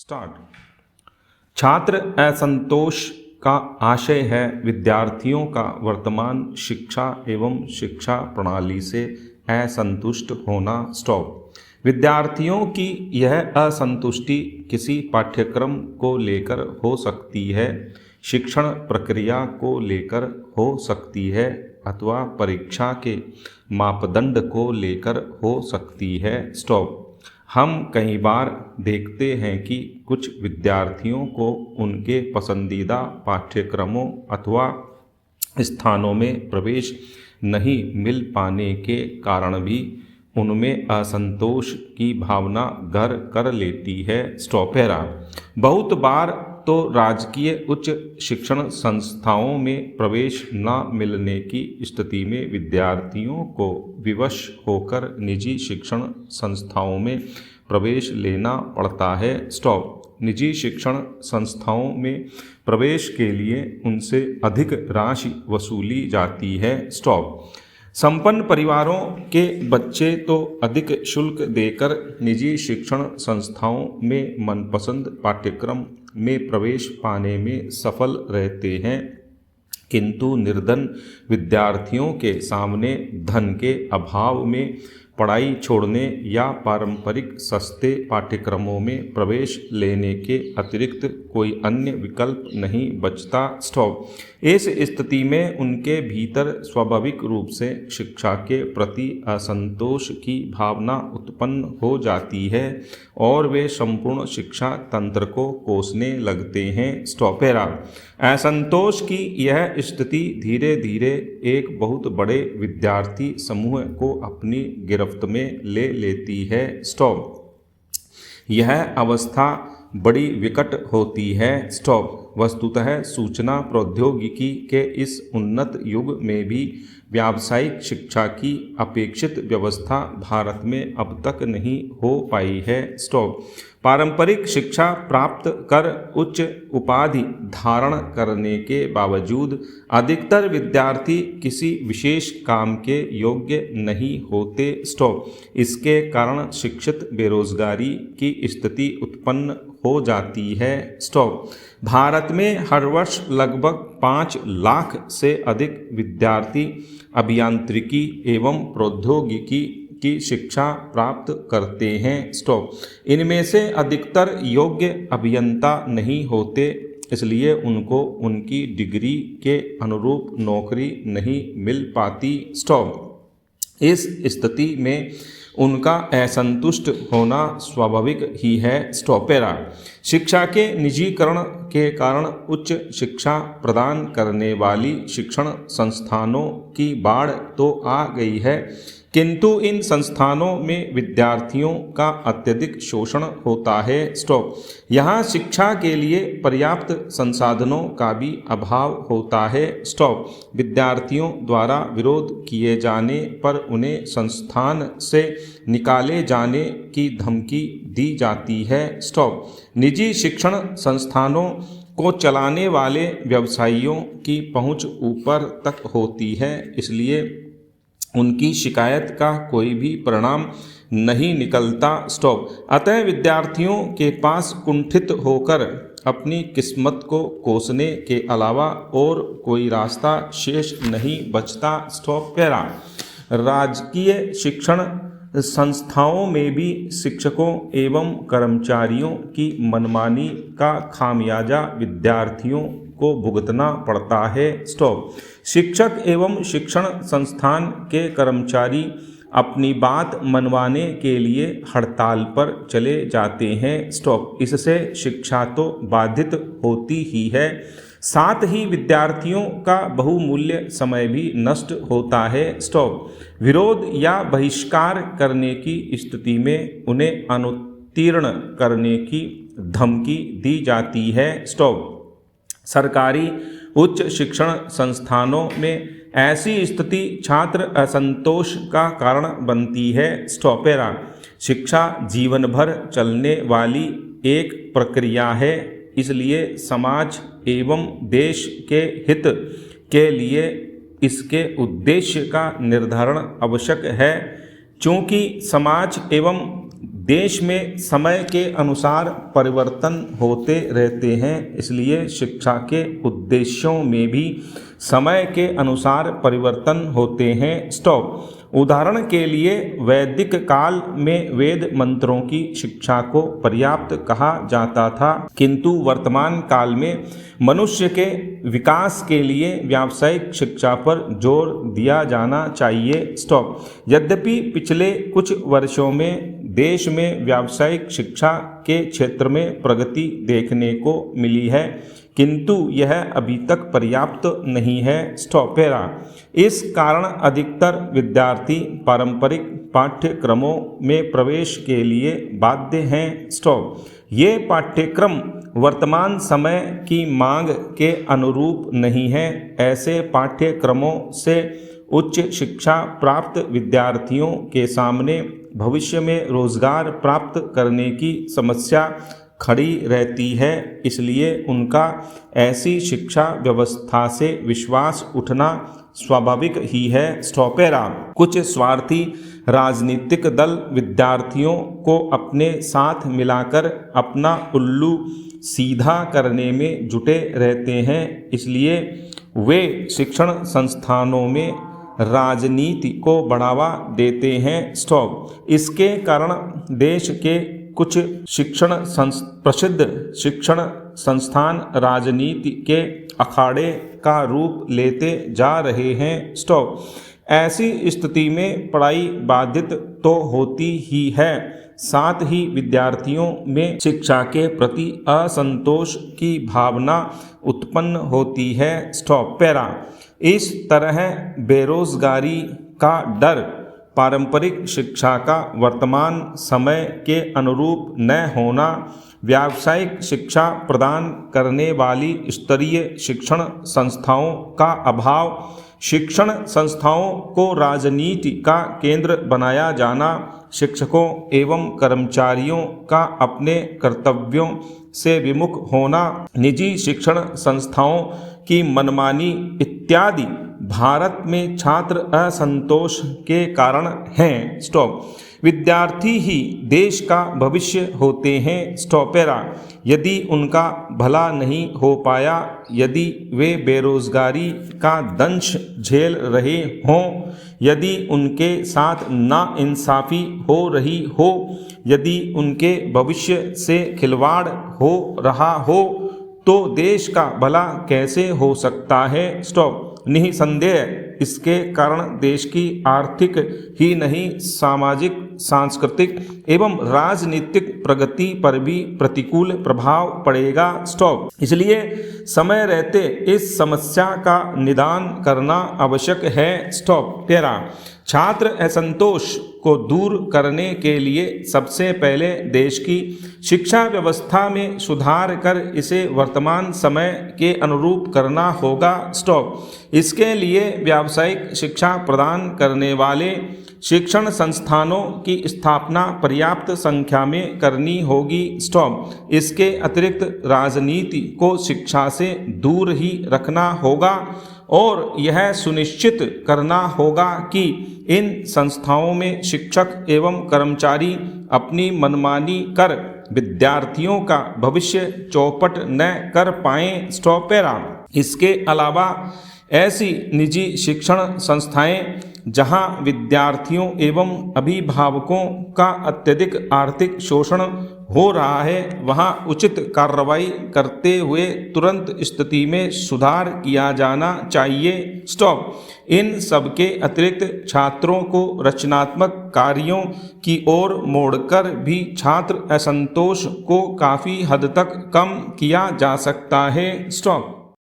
Start. छात्र असंतोष का आशय है विद्यार्थियों का वर्तमान शिक्षा एवं शिक्षा प्रणाली से असंतुष्ट होना। स्टॉप। विद्यार्थियों की यह असंतुष्टि किसी पाठ्यक्रम को लेकर हो सकती है, शिक्षण प्रक्रिया को लेकर हो सकती है अथवा परीक्षा के मापदंड को लेकर हो सकती है। स्टॉप। हम कई बार देखते हैं कि कुछ विद्यार्थियों को उनके पसंदीदा पाठ्यक्रमों अथवा स्थानों में प्रवेश नहीं मिल पाने के कारण भी उनमें असंतोष की भावना घर कर लेती है। स्टॉपेरा। बहुत बार तो राजकीय उच्च शिक्षण संस्थाओं में प्रवेश न मिलने की स्थिति में विद्यार्थियों को विवश होकर निजी शिक्षण संस्थाओं में प्रवेश लेना पड़ता है। स्टॉप। निजी शिक्षण संस्थाओं में प्रवेश के लिए उनसे अधिक राशि वसूली जाती है। स्टॉप। संपन्न परिवारों के बच्चे तो अधिक शुल्क देकर निजी शिक्षण संस्थाओं में मनपसंद पाठ्यक्रम में प्रवेश पाने में सफल रहते हैं, किंतु निर्धन विद्यार्थियों के सामने धन के अभाव में पढ़ाई छोड़ने या पारंपरिक सस्ते पाठ्यक्रमों में प्रवेश लेने के अतिरिक्त कोई अन्य विकल्प नहीं बचता। स्टॉप। इस स्थिति में उनके भीतर स्वाभाविक रूप से शिक्षा के प्रति असंतोष की भावना उत्पन्न हो जाती है और वे संपूर्ण शिक्षा तंत्र को कोसने लगते हैं। स्टॉपेरा। असंतोष की यह स्थिति धीरे धीरे एक बहुत बड़े विद्यार्थी समूह को अपनी गिरफ्त में ले लेती है। स्टॉप। यह अवस्था बड़ी विकट होती है। स्टॉप। वस्तुतः सूचना प्रौद्योगिकी के इस उन्नत युग में भी व्यावसायिक शिक्षा की अपेक्षित व्यवस्था भारत में अब तक नहीं हो पाई है। स्टॉप। पारंपरिक शिक्षा प्राप्त कर उच्च उपाधि धारण करने के बावजूद अधिकतर विद्यार्थी किसी विशेष काम के योग्य नहीं होते। स्टॉप। इसके कारण शिक्षित बेरोजगारी की स्थिति उत्पन्न हो जाती है। स्टॉप। भारत में हर वर्ष लगभग 5 लाख से अधिक विद्यार्थी अभियांत्रिकी एवं प्रौद्योगिकी की शिक्षा प्राप्त करते हैं। स्टॉप। इनमें से अधिकतर योग्य अभियंता नहीं होते, इसलिए उनको उनकी डिग्री के अनुरूप नौकरी नहीं मिल पाती। स्टॉप। इस स्थिति में उनका असंतुष्ट होना स्वाभाविक ही है। स्टॉपेरा। शिक्षा के निजीकरण के कारण उच्च शिक्षा प्रदान करने वाली शिक्षण संस्थानों की बाढ़ तो आ गई है, किंतु इन संस्थानों में विद्यार्थियों का अत्यधिक शोषण होता है। स्टॉप। यहाँ शिक्षा के लिए पर्याप्त संसाधनों का भी अभाव होता है। स्टॉप। विद्यार्थियों द्वारा विरोध किए जाने पर उन्हें संस्थान से निकाले जाने की धमकी दी जाती है। स्टॉप। निजी शिक्षण संस्थानों को चलाने वाले व्यवसायियों की पहुंच ऊपर तक होती है, इसलिए उनकी शिकायत का कोई भी परिणाम नहीं निकलता। स्टॉप। अतः विद्यार्थियों के पास कुंठित होकर अपनी किस्मत को कोसने के अलावा और कोई रास्ता शेष नहीं बचता। स्टॉप। पैरा। राजकीय शिक्षण संस्थाओं में भी शिक्षकों एवं कर्मचारियों की मनमानी का खामियाजा विद्यार्थियों को भुगतना पड़ता है। स्टॉप। शिक्षक एवं शिक्षण संस्थान के कर्मचारी अपनी बात मनवाने के लिए हड़ताल पर चले जाते हैं। स्टॉप। इससे शिक्षा तो बाधित होती ही है, साथ ही विद्यार्थियों का बहुमूल्य समय भी नष्ट होता है। स्टॉप। विरोध या बहिष्कार करने की स्थिति में उन्हें अनुत्तीर्ण करने की धमकी दी जाती है। स्टॉप। सरकारी उच्च शिक्षण संस्थानों में ऐसी स्थिति छात्र असंतोष का कारण बनती है। स्टॉपेरा। शिक्षा जीवन भर चलने वाली एक प्रक्रिया है, इसलिए समाज एवं देश के हित के लिए इसके उद्देश्य का निर्धारण आवश्यक है। चूँकि समाज एवं देश में समय के अनुसार परिवर्तन होते रहते हैं, इसलिए शिक्षा के उद्देश्यों में भी समय के अनुसार परिवर्तन होते हैं। स्टॉप। उदाहरण के लिए वैदिक काल में वेद मंत्रों की शिक्षा को पर्याप्त कहा जाता था, किंतु वर्तमान काल में मनुष्य के विकास के लिए व्यावसायिक शिक्षा पर जोर दिया जाना चाहिए। स्टॉप। यद्यपि पिछले कुछ वर्षों में देश में व्यावसायिक शिक्षा के क्षेत्र में प्रगति देखने को मिली है, किंतु यह अभी तक पर्याप्त नहीं है। स्टॉप। इस कारण अधिकतर विद्यार्थी पारंपरिक पाठ्यक्रमों में प्रवेश के लिए बाध्य हैं। स्टॉप। ये पाठ्यक्रम वर्तमान समय की मांग के अनुरूप नहीं है। ऐसे पाठ्यक्रमों से उच्च शिक्षा प्राप्त विद्यार्थियों के सामने भविष्य में रोजगार प्राप्त करने की समस्या खड़ी रहती है, इसलिए उनका ऐसी शिक्षा व्यवस्था से विश्वास उठना स्वाभाविक ही है। स्टॉप। कुछ स्वार्थी राजनीतिक दल विद्यार्थियों को अपने साथ मिलाकर अपना उल्लू सीधा करने में जुटे रहते हैं, इसलिए वे शिक्षण संस्थानों में राजनीति को बढ़ावा देते हैं। स्टॉप। इसके कारण देश के कुछ प्रसिद्ध शिक्षण संस्थान राजनीति के अखाड़े का रूप लेते जा रहे हैं। स्टॉप। ऐसी स्थिति में पढ़ाई बाधित तो होती ही है, साथ ही विद्यार्थियों में शिक्षा के प्रति असंतोष की भावना उत्पन्न होती है। स्टॉप। इस तरह बेरोजगारी का डर पारंपरिक शिक्षा का वर्तमान समय के अनुरूप न होना, व्यावसायिक शिक्षा प्रदान करने वाली स्तरीय शिक्षण संस्थाओं का अभाव, शिक्षण संस्थाओं को राजनीति का केंद्र बनाया जाना, शिक्षकों एवं कर्मचारियों का अपने कर्तव्यों से विमुख होना, निजी शिक्षण संस्थाओं की मनमानी इत्यादि भारत में छात्र असंतोष के कारण हैं। स्टॉप। विद्यार्थी ही देश का भविष्य होते हैं। स्टॉप। यदि उनका भला नहीं हो पाया, यदि वे बेरोजगारी का दंश झेल रहे हों, यदि उनके साथ नाइंसाफ़ी हो रही हो, यदि उनके भविष्य से खिलवाड़ हो रहा हो, तो देश का भला कैसे हो सकता है। स्टॉप। निसंदेह इसके कारण देश की आर्थिक ही नहीं, सामाजिक, सांस्कृतिक एवं राजनीतिक प्रगति पर भी प्रतिकूल प्रभाव पड़ेगा। स्टॉप। इसलिए समय रहते इस समस्या का निदान करना आवश्यक है। स्टॉप। छात्र असंतोष को दूर करने के लिए सबसे पहले देश की शिक्षा व्यवस्था में सुधार कर इसे वर्तमान समय के अनुरूप करना होगा। स्टॉप। इसके लिए व्यावसायिक शिक्षा प्रदान करने वाले शिक्षण संस्थानों की स्थापना पर्याप्त संख्या में करनी होगी। स्टॉप। इसके अतिरिक्त राजनीति को शिक्षा से दूर ही रखना होगा और यह सुनिश्चित करना होगा कि इन संस्थाओं में शिक्षक एवं कर्मचारी अपनी मनमानी कर विद्यार्थियों का भविष्य चौपट न कर पाएं। स्टॉप। इसके अलावा ऐसी निजी शिक्षण संस्थाएं जहां विद्यार्थियों एवं अभिभावकों का अत्यधिक आर्थिक शोषण हो रहा है, वहां उचित कार्रवाई करते हुए तुरंत स्थिति में सुधार किया जाना चाहिए। स्टॉप। इन सबके अतिरिक्त छात्रों को रचनात्मक कार्यों की ओर मोड़कर भी छात्र असंतोष को काफ़ी हद तक कम किया जा सकता है। स्टॉप।